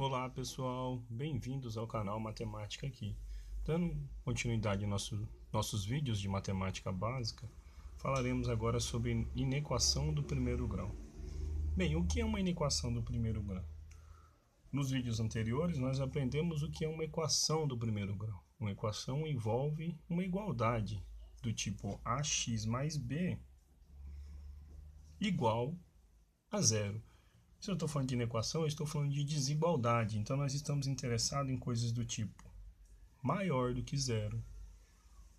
Olá pessoal, bem-vindos ao canal Matemática aqui. Dando continuidade aos nossos vídeos de matemática básica, falaremos agora sobre inequação do primeiro grau. Bem, o que é uma inequação do primeiro grau? Nos vídeos anteriores nós aprendemos o que é uma equação do primeiro grau. Uma equação envolve uma igualdade do tipo ax mais b igual a zero. Se eu estou falando de inequação, eu estou falando de desigualdade. Então, nós estamos interessados em coisas do tipo maior do que zero,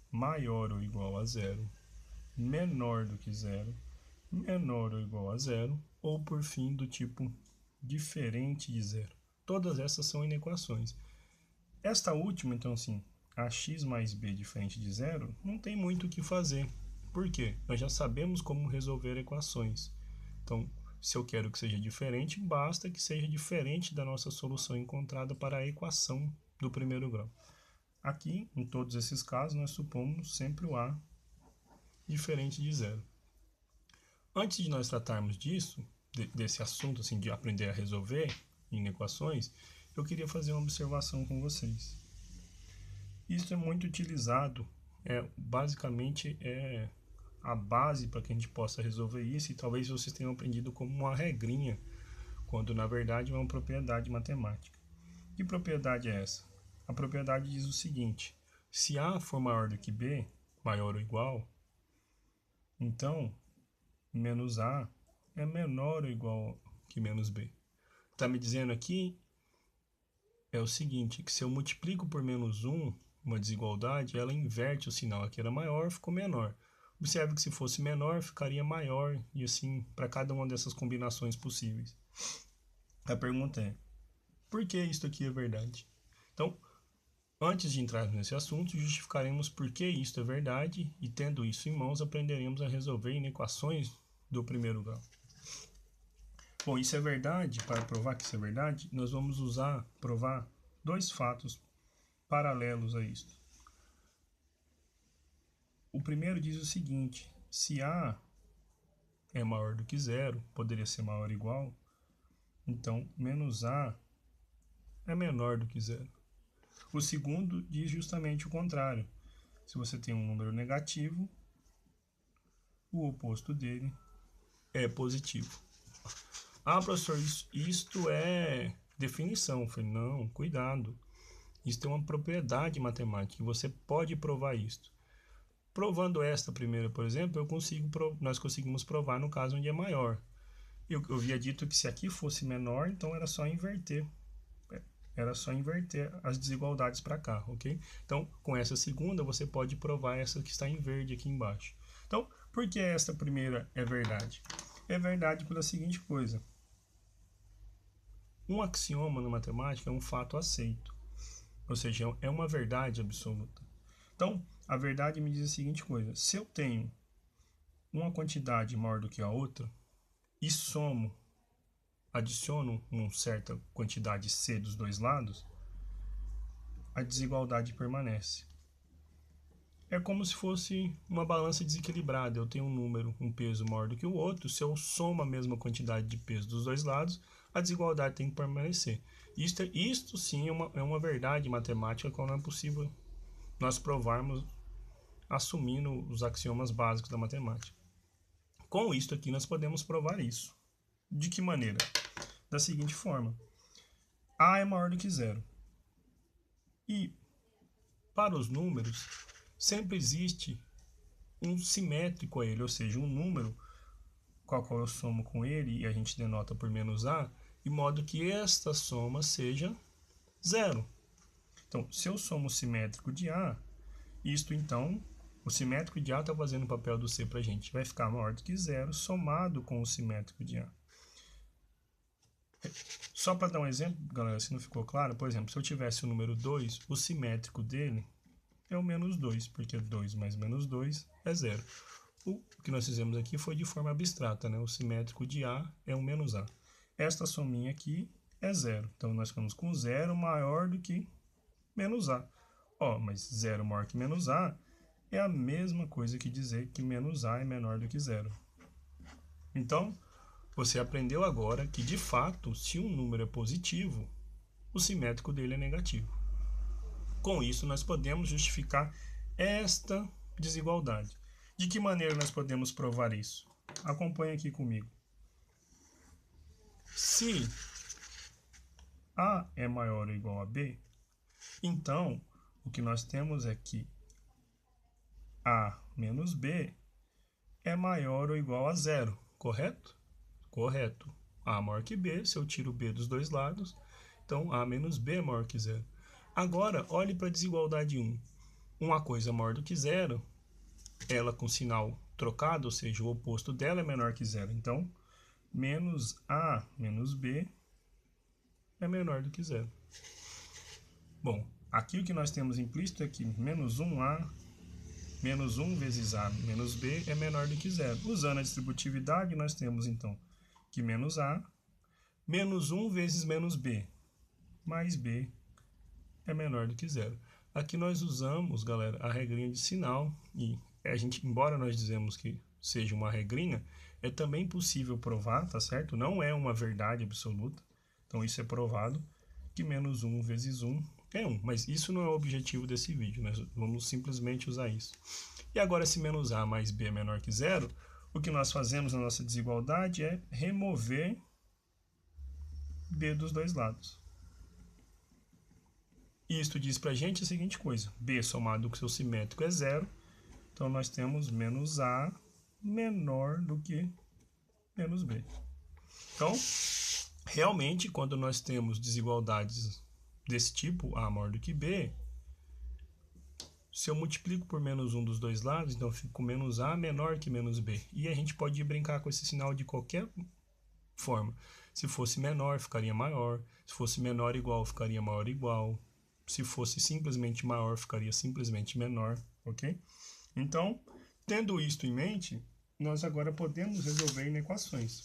maior ou igual a zero, menor do que zero, menor ou igual a zero, ou, por fim, do tipo diferente de zero. Todas essas são inequações. Esta última, então, assim, ax mais b diferente de zero, não tem muito o que fazer. Por quê? Nós já sabemos como resolver equações. Então, se eu quero que seja diferente, basta que seja diferente da nossa solução encontrada para a equação do primeiro grau. Aqui, em todos esses casos, nós supomos sempre o a diferente de zero. Antes de nós tratarmos disso, desse assunto assim, de aprender a resolver em equações, eu queria fazer uma observação com vocês. Isso é muito utilizado, basicamente é a base para que a gente possa resolver isso, e talvez vocês tenham aprendido como uma regrinha, quando na verdade é uma propriedade matemática. Que propriedade é essa? A propriedade diz o seguinte: se A for maior do que B, maior ou igual, então menos A é menor ou igual que menos B. Está me dizendo aqui é o seguinte, que se eu multiplico por menos 1, uma desigualdade, ela inverte o sinal. Aqui era maior, ficou menor. Observe que se fosse menor, ficaria maior, e assim, para cada uma dessas combinações possíveis. A pergunta é, por que isso aqui é verdade? Então, antes de entrar nesse assunto, justificaremos por que isso é verdade, e tendo isso em mãos, aprenderemos a resolver inequações do primeiro grau. Bom, isso é verdade. Para provar que isso é verdade, nós vamos provar dois fatos paralelos a isso. O primeiro diz o seguinte: se A é maior do que zero, poderia ser maior ou igual, então menos A é menor do que zero. O segundo diz justamente o contrário. Se você tem um número negativo, o oposto dele é positivo. Ah, professor, isto é definição. Eu falei, não, cuidado. Isso é uma propriedade matemática, você pode provar isso. Provando esta primeira, por exemplo, nós conseguimos provar no caso onde é maior. Eu havia dito que se aqui fosse menor, então era só inverter. Era só inverter as desigualdades para cá, ok? Então, com essa segunda, você pode provar essa que está em verde aqui embaixo. Então, por que esta primeira é verdade? É verdade pela seguinte coisa. Um axioma na matemática é um fato aceito. Ou seja, é uma verdade absoluta. Então, a verdade me diz a seguinte coisa: se eu tenho uma quantidade maior do que a outra e adiciono uma certa quantidade C dos dois lados, a desigualdade permanece. É como se fosse uma balança desequilibrada. Eu tenho um número, um peso maior do que o outro. Se eu somo a mesma quantidade de peso dos dois lados, a desigualdade tem que permanecer. Isto sim é uma verdade matemática qual não é possível nós provarmos assumindo os axiomas básicos da matemática. Com isto aqui nós podemos provar isso. De que maneira? Da seguinte forma: A é maior do que zero. E para os números, sempre existe um simétrico a ele, ou seja, um número com o qual eu somo com ele e a gente denota por menos A, de modo que esta soma seja zero. Então, se eu somo o simétrico de A, isto então, o simétrico de A está fazendo o papel do C para a gente, vai ficar maior do que zero somado com o simétrico de A. Só para dar um exemplo, galera, se não ficou claro, por exemplo, se eu tivesse o número 2, o simétrico dele é o menos 2, porque 2 mais menos 2 é zero. O que nós fizemos aqui foi de forma abstrata, né? O simétrico de A é o menos A. Esta sominha aqui é zero, então nós ficamos com zero maior do que menos A. Mas zero maior que menos A é a mesma coisa que dizer que menos A é menor do que zero. Então, você aprendeu agora que, de fato, se um número é positivo, o simétrico dele é negativo. Com isso, nós podemos justificar esta desigualdade. De que maneira nós podemos provar isso? Acompanhe aqui comigo. Se A é maior ou igual a B, então o que nós temos é que A menos B é maior ou igual a zero, correto? Correto. A maior que B, se eu tiro B dos dois lados, então A menos B é maior que zero. Agora, olhe para a desigualdade 1. Uma coisa maior do que zero, ela com sinal trocado, ou seja, o oposto dela é menor que zero. Então, menos A menos B é menor do que zero. Bom, aqui o que nós temos implícito é que menos 1A menos 1 vezes A menos B é menor do que zero. Usando a distributividade, nós temos então que menos A menos 1 vezes menos B mais B é menor do que zero. Aqui nós usamos, galera, a regrinha de sinal e a gente, embora nós dizemos que seja uma regrinha, é também possível provar, tá certo? Não é uma verdade absoluta, então isso é provado que menos 1 vezes 1 é 1, mas isso não é o objetivo desse vídeo, nós vamos simplesmente usar isso. E agora, se menos A mais B é menor que zero, o que nós fazemos na nossa desigualdade é remover B dos dois lados. Isto diz para a gente a seguinte coisa: B somado com seu simétrico é zero, então nós temos menos A menor do que menos B. Então, realmente, quando nós temos desigualdades desse tipo, A maior do que B, se eu multiplico por menos 1 dos dois lados, então eu fico com menos A menor que menos B. E a gente pode brincar com esse sinal de qualquer forma. Se fosse menor, ficaria maior. Se fosse menor igual, ficaria maior igual. Se fosse simplesmente maior, ficaria simplesmente menor, ok? Então, tendo isto em mente, nós agora podemos resolver inequações.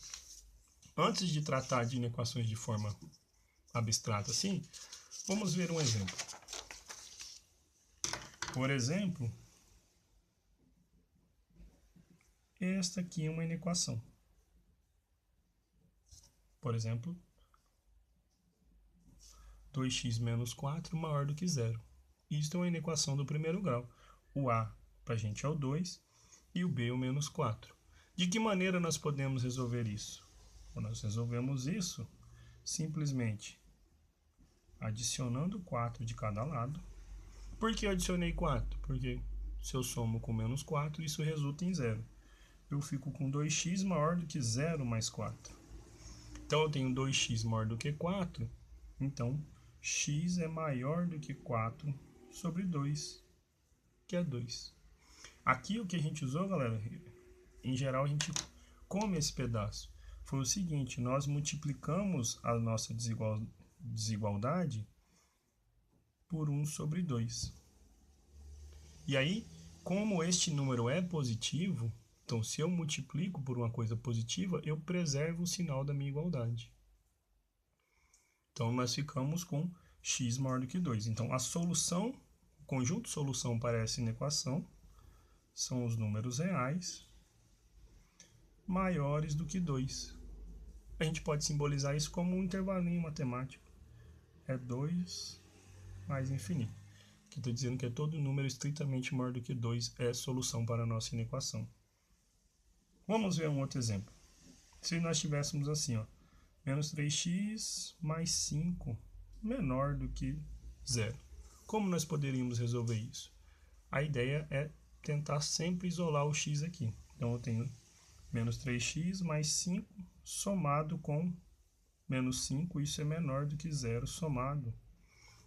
Antes de tratar de inequações de forma abstrata assim, vamos ver um exemplo. Por exemplo, esta aqui é uma inequação. Por exemplo, 2x menos 4 maior do que zero. Isto é uma inequação do primeiro grau. O A para a gente é o 2 e o B é o menos 4. De que maneira nós podemos resolver isso? Bom, nós resolvemos isso simplesmente adicionando 4 de cada lado. Por que eu adicionei 4? Porque se eu somo com menos 4, isso resulta em zero. Eu fico com 2x maior do que 0 mais 4. Então, eu tenho 2x maior do que 4, então x é maior do que 4 sobre 2, que é 2. Aqui o que a gente usou, galera, em geral a gente come esse pedaço. Foi o seguinte, nós multiplicamos a nossa desigualdade por 1 sobre 2. E aí, como este número é positivo, então se eu multiplico por uma coisa positiva, eu preservo o sinal da minha igualdade. Então, nós ficamos com x maior do que 2. Então, a solução, o conjunto solução para essa inequação são os números reais maiores do que 2. A gente pode simbolizar isso como um intervalinho matemático. É 2 mais infinito. Que estou dizendo que é todo número estritamente maior do que 2 é solução para a nossa inequação. Vamos ver um outro exemplo. Se nós tivéssemos assim, ó, menos 3x mais 5 menor do que 0. Como nós poderíamos resolver isso? A ideia é tentar sempre isolar o x aqui. Então, eu tenho menos 3x mais 5 somado com menos 5. Isso é menor do que 0 somado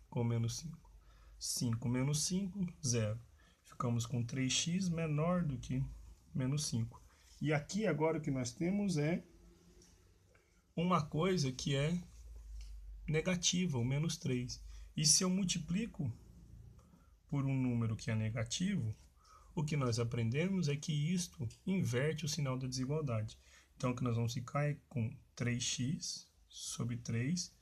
com menos 5. 5 menos 5, 0. Ficamos com 3x menor do que menos 5. E aqui agora o que nós temos é uma coisa que é negativa, o menos 3. E se eu multiplico por um número que é negativo, o que nós aprendemos é que isto inverte o sinal da desigualdade. Então, o que nós vamos ficar é com 3x sobre 3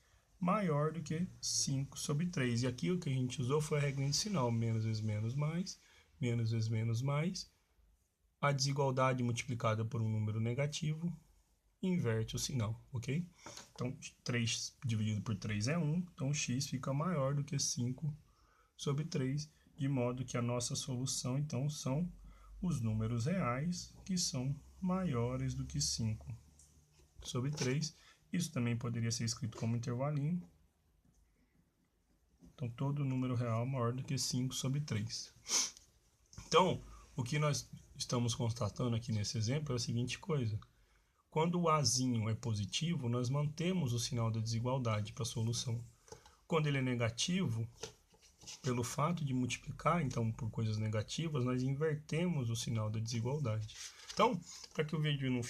maior do que 5 sobre 3. E aqui o que a gente usou foi a regra de sinal, menos vezes menos mais, menos vezes menos mais. A desigualdade multiplicada por um número negativo inverte o sinal, ok? Então, 3 dividido por 3 é 1, então x fica maior do que 5 sobre 3, de modo que a nossa solução, então, são os números reais que são maiores do que 5 sobre 3. Isso também poderia ser escrito como intervalinho. Então, todo número real é maior do que 5 sobre 3. Então, o que nós estamos constatando aqui nesse exemplo é a seguinte coisa. Quando o azinho é positivo, nós mantemos o sinal da desigualdade para a solução. Quando ele é negativo, pelo fato de multiplicar, então, por coisas negativas, nós invertemos o sinal da desigualdade. Então, para que o vídeo não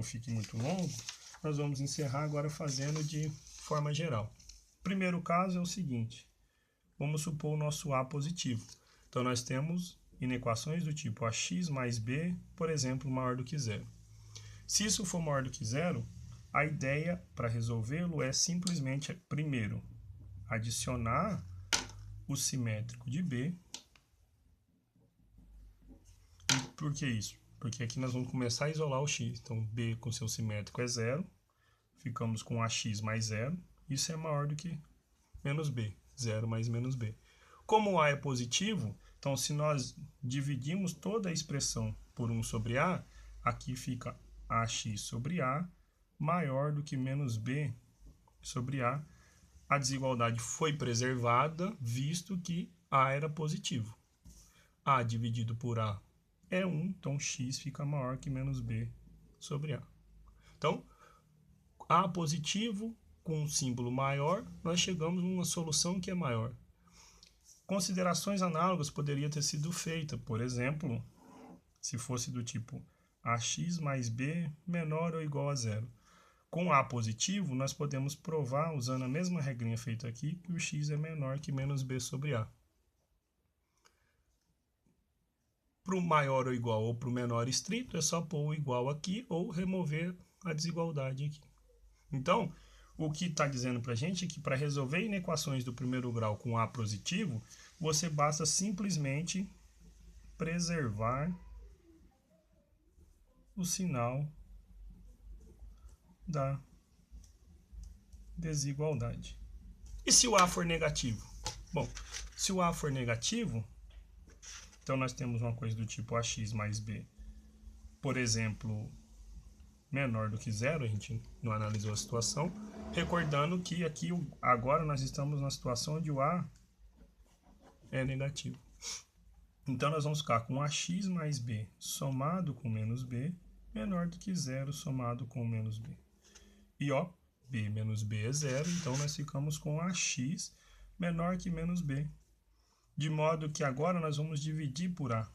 fique muito longo, nós vamos encerrar agora fazendo de forma geral. O primeiro caso é o seguinte. Vamos supor o nosso A positivo. Então, nós temos inequações do tipo ax mais b, por exemplo, maior do que zero. Se isso for maior do que zero, a ideia para resolvê-lo é simplesmente, primeiro, adicionar o simétrico de b. E por que isso? Porque aqui nós vamos começar a isolar o x. Então, b com seu simétrico é zero. Ficamos com ax mais zero. Isso é maior do que menos b. 0 mais menos b. Como o a é positivo, então se nós dividimos toda a expressão por 1 sobre a, aqui fica ax sobre a maior do que menos b sobre a. A desigualdade foi preservada, visto que a era positivo. A dividido por a é 1, então x fica maior que menos b sobre a. Então, a positivo com um símbolo maior, nós chegamos a uma solução que é maior. Considerações análogas poderiam ter sido feitas, por exemplo, se fosse do tipo ax mais b menor ou igual a zero. Com a positivo, nós podemos provar, usando a mesma regrinha feita aqui, que o x é menor que menos b sobre a. Para o maior ou igual ou para o menor estrito, é só pôr o igual aqui ou remover a desigualdade aqui. Então, o que está dizendo para a gente é que para resolver inequações do primeiro grau com A positivo, você basta simplesmente preservar o sinal da desigualdade. E se o A for negativo? Bom, se o A for negativo, então nós temos uma coisa do tipo ax mais b, por exemplo, menor do que zero, a gente não analisou a situação. Recordando que aqui agora nós estamos na situação onde o A é negativo. Então nós vamos ficar com ax mais b somado com menos b menor do que zero somado com menos b. E ó, b menos b é zero, então nós ficamos com ax menor que menos b. De modo que agora nós vamos dividir por a.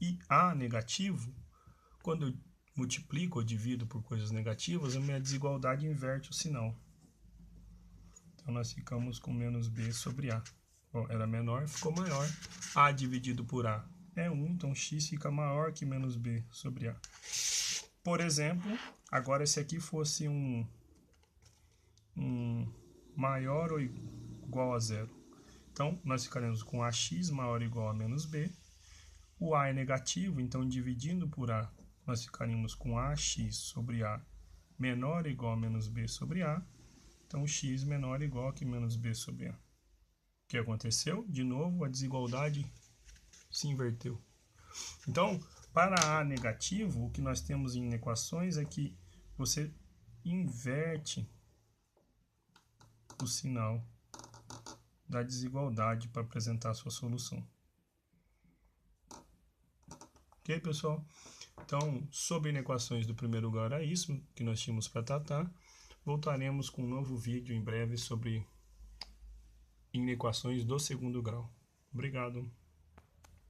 E a negativo, quando eu multiplico ou divido por coisas negativas, a minha desigualdade inverte o sinal. Então, nós ficamos com menos b sobre a. Bom, era menor, ficou maior. A dividido por a é 1, então x fica maior que menos b sobre a. Por exemplo, agora se aqui fosse um maior ou igual a zero. Então, nós ficaremos com ax maior ou igual a menos b. O a é negativo, então dividindo por a, nós ficaríamos com ax sobre a menor ou igual a menos b sobre a. Então, x menor ou igual que menos b sobre a. O que aconteceu? De novo, a desigualdade se inverteu. Então, para a negativo, o que nós temos em equações é que você inverte o sinal da desigualdade para apresentar a sua solução. Ok, pessoal? Então, sobre inequações do primeiro grau era isso que nós tínhamos para tratar. Voltaremos com um novo vídeo em breve sobre inequações do segundo grau. Obrigado.